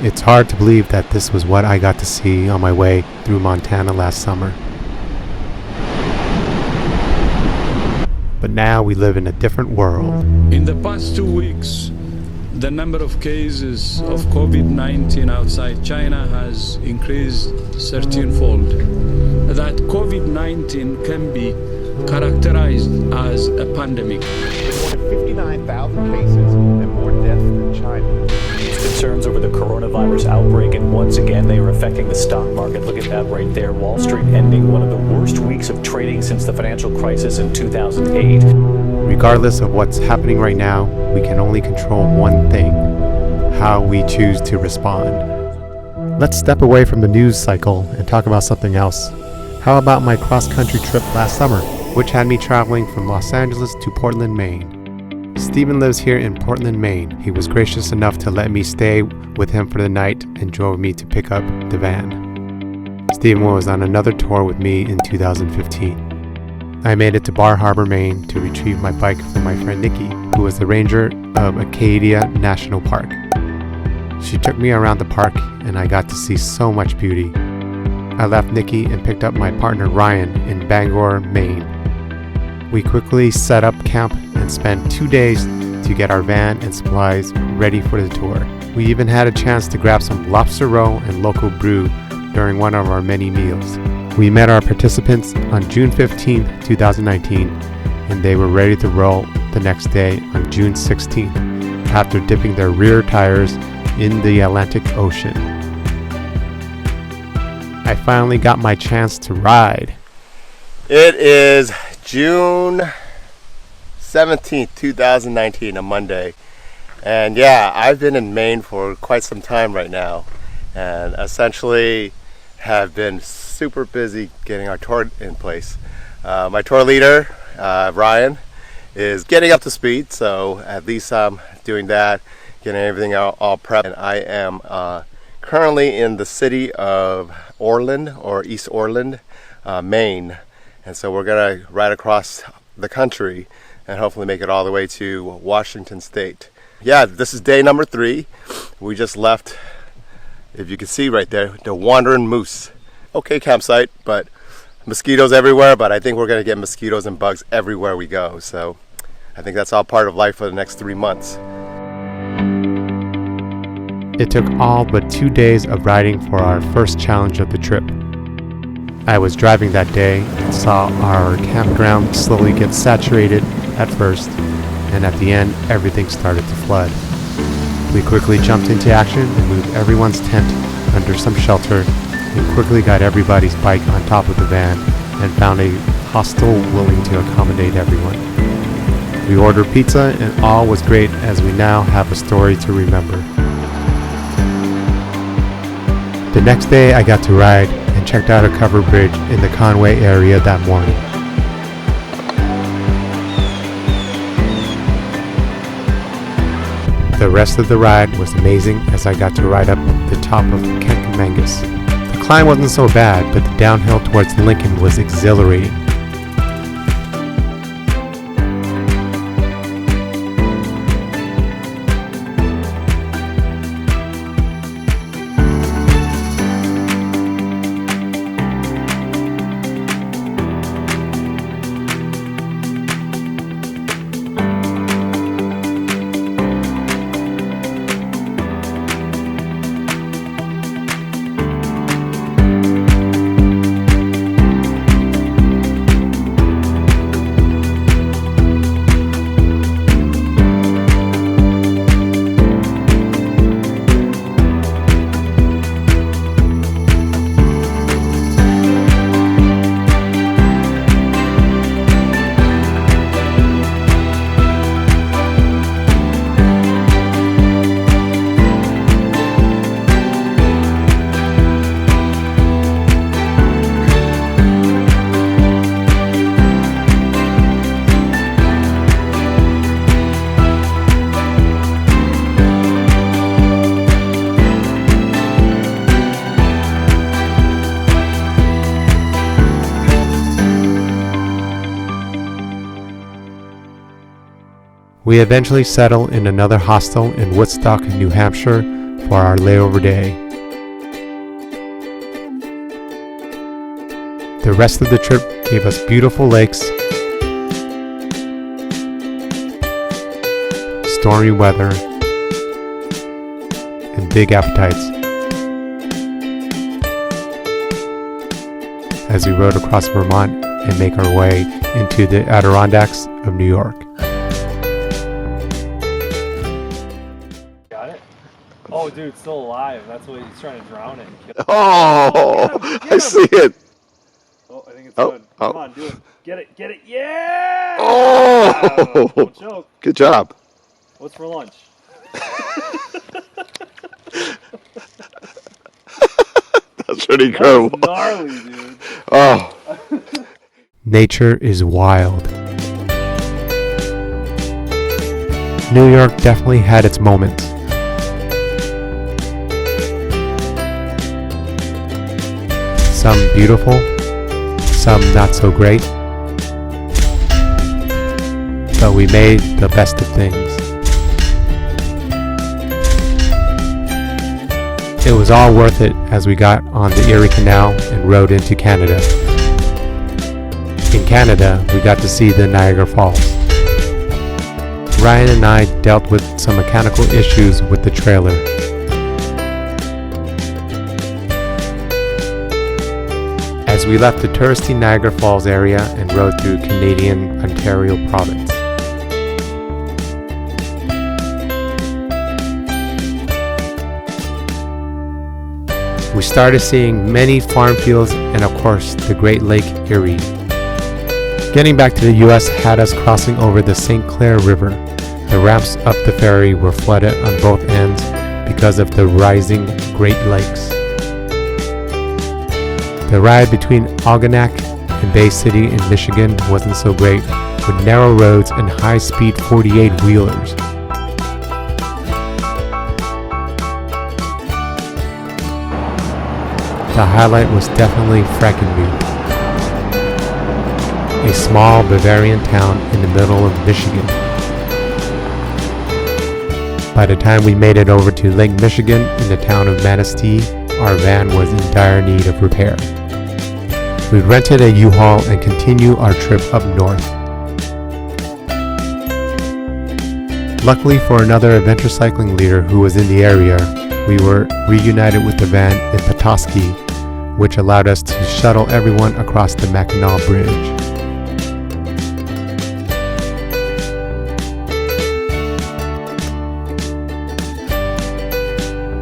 It's hard to believe that this was what I got to see on my way through Montana last summer. But now we live in a different world. In the past 2 weeks, the number of cases of COVID-19 outside China has increased 13-fold. That COVID-19 can be characterized as a pandemic. More than 59,000 cases and more deaths than China. Concerns over the coronavirus outbreak, and once again they are affecting the stock market. Look at that right there. Wall Street ending one of the worst weeks of trading since the financial crisis in 2008. Regardless of what's happening right now, we can only control one thing: how we choose to respond. Let's step away from the news cycle and talk about something else. How about my cross-country trip last summer, which had me traveling from Los Angeles to Portland, Maine? Stephen lives here in Portland, Maine. He was gracious enough to let me stay with him for the night and drove me to pick up the van. Stephen was on another tour with me in 2015. I made it to Bar Harbor, Maine to retrieve my bike from my friend Nikki, who was the ranger of Acadia National Park. She took me around the park and I got to see so much beauty. I left Nikki and picked up my partner Ryan in Bangor, Maine. We quickly set up camp and spent 2 days to get our van and supplies ready for the tour. We even had a chance to grab some lobster roll and local brew during one of our many meals. We met our participants on June 15, 2019, and they were ready to roll the next day on June 16th after dipping their rear tires in the Atlantic Ocean. I finally got my chance to ride. It is June 17th, 2019, a Monday. And yeah, I've been in Maine for quite some time right now, and essentially have been super busy getting our tour in place. My tour leader, Ryan, is getting up to speed, so at least I'm doing that, getting everything all prepped. And I am currently in the city of Orland, or East Orland, Maine. And so we're going to ride across the country and hopefully make it all the way to Washington State. Yeah, this is day number 3. We just left, if you can see right there, the Wandering Moose. Okay campsite, but mosquitoes everywhere, but I think we're going to get mosquitoes and bugs everywhere we go. So I think that's all part of life for the next 3 months. It took all but 2 days of riding for our first challenge of the trip. I was driving that day and saw our campground slowly get saturated at first, and at the end, everything started to flood. We quickly jumped into action and moved everyone's tent under some shelter and quickly got everybody's bike on top of the van and found a hostel willing to accommodate everyone. We ordered pizza and all was great, as we now have a story to remember. The next day I got to ride and checked out a covered bridge in the Conway area that morning. The rest of the ride was amazing, as I got to ride up the top of Kancamagus. The climb wasn't so bad, but the downhill towards Lincoln was exhilarating. We eventually settled in another hostel in Woodstock, New Hampshire, for our layover day. The rest of the trip gave us beautiful lakes, stormy weather, and big appetites as we rode across Vermont and make our way into the Adirondacks of New York. Got it? Oh, dude, it's still alive. That's what he's trying to drown it. Oh, Get him. I see it. Oh, I think it's Oh, good. oh. Come on, do it. Get it. Yeah! Oh, Don't choke. good job. What's for lunch? That's pretty That was incredible. gnarly, dude. Oh, Nature is wild. New York definitely had its moments. Some beautiful, some not so great. But we made the best of things. It was all worth it as we got on the Erie Canal and rode into Canada. In Canada, we got to see the Niagara Falls. Ryan and I dealt with some mechanical issues with the trailer. As we left the touristy Niagara Falls area and rode through Canadian Ontario province. We started seeing many farm fields and of course the Great Lake Erie. Getting back to the US had us crossing over the St. Clair River. The ramps up the ferry were flooded on both ends because of the rising Great Lakes. The ride between Algonac and Bay City in Michigan wasn't so great, with narrow roads and high-speed 48-wheelers. The highlight was definitely Frankenmuth, a small Bavarian town in the middle of Michigan. By the time we made it over to Lake Michigan in the town of Manistee, our van was in dire need of repair. We rented a U-Haul and continued our trip up north. Luckily for another adventure cycling leader who was in the area, we were reunited with the van in Petoskey, which allowed us to shuttle everyone across the Mackinac Bridge.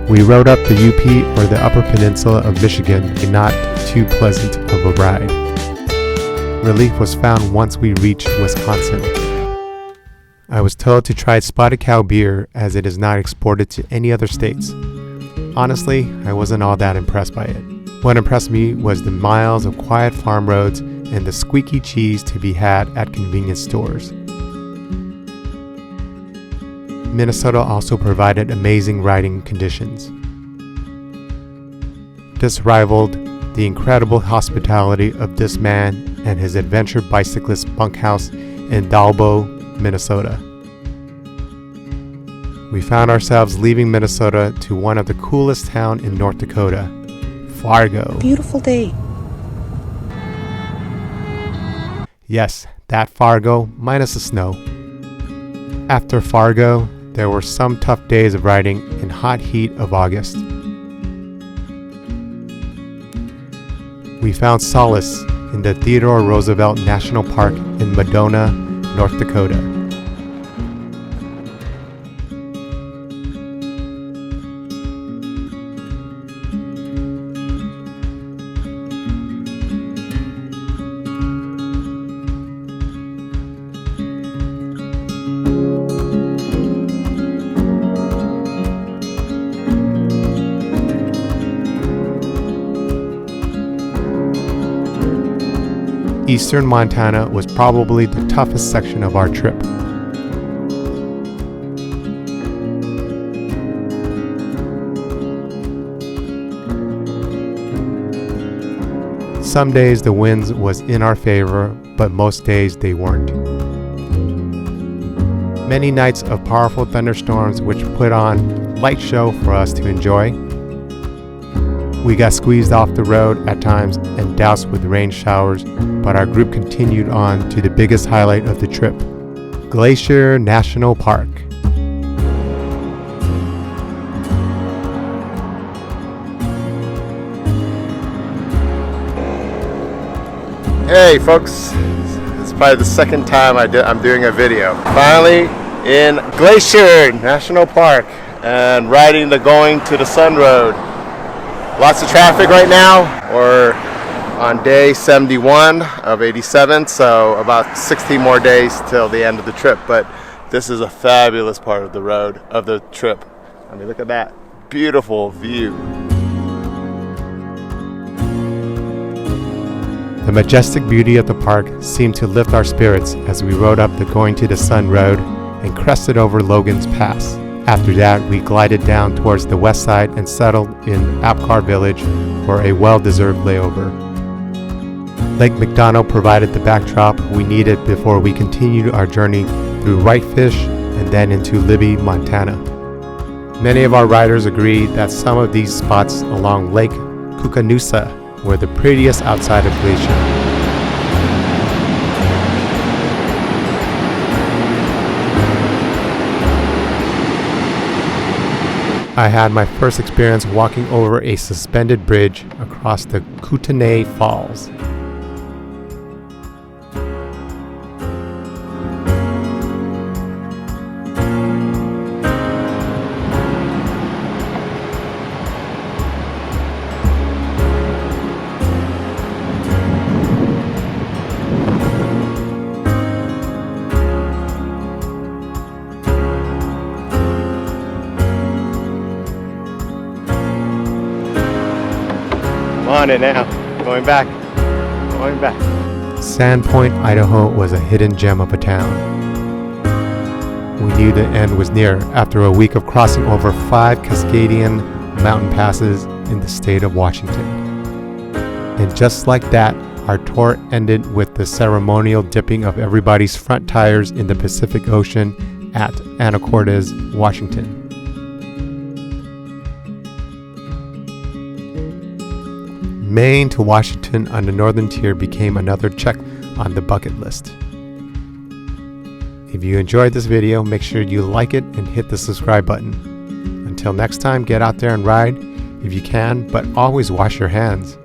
We rode up the UP or the Upper Peninsula of Michigan, a not too pleasant of a ride. Relief was found once we reached Wisconsin. I was told to try Spotted Cow beer as it is not exported to any other states. Honestly, I wasn't all that impressed by it. What impressed me was the miles of quiet farm roads and the squeaky cheese to be had at convenience stores. Minnesota also provided amazing riding conditions. This rivaled the incredible hospitality of this man and his adventure bicyclist bunkhouse in Dalbo, Minnesota. We found ourselves leaving Minnesota to one of the coolest towns in North Dakota, Fargo. Beautiful day. Yes, that Fargo minus the snow. After Fargo, there were some tough days of riding in hot heat of August. We found solace in the Theodore Roosevelt National Park in Medora, North Dakota. Eastern Montana was probably the toughest section of our trip. Some days the winds was in our favor, but most days they weren't. Many nights of powerful thunderstorms which put on light show for us to enjoy. We got squeezed off the road at times and doused with rain showers, but our group continued on to the biggest highlight of the trip, Glacier National Park. Hey folks, this is probably the second time I'm doing a video. Finally in Glacier National Park and riding the Going to the Sun Road. Lots of traffic right now. We're on day 71 of 87, so about 16 more days till the end of the trip. But this is a fabulous part of the road, of the trip. I mean, look at that beautiful view. The majestic beauty of the park seemed to lift our spirits as we rode up the Going to the Sun Road and crested over Logan's Pass. After that, we glided down towards the west side and settled in Apcar Village for a well-deserved layover. Lake McDonald provided the backdrop we needed before we continued our journey through Whitefish and then into Libby, Montana. Many of our riders agree that some of these spots along Lake Koocanusa were the prettiest outside of Glacier. I had my first experience walking over a suspended bridge across the Kootenai Falls. On it now. Going back. Sandpoint, Idaho was a hidden gem of a town. We knew the end was near after a week of crossing over 5 Cascadian mountain passes in the state of Washington. And just like that, our tour ended with the ceremonial dipping of everybody's front tires in the Pacific Ocean at Anacortes, Washington. Maine to Washington on the northern tier became another check on the bucket list. If you enjoyed this video, make sure you like it and hit the subscribe button. Until next time, get out there and ride if you can, but always wash your hands.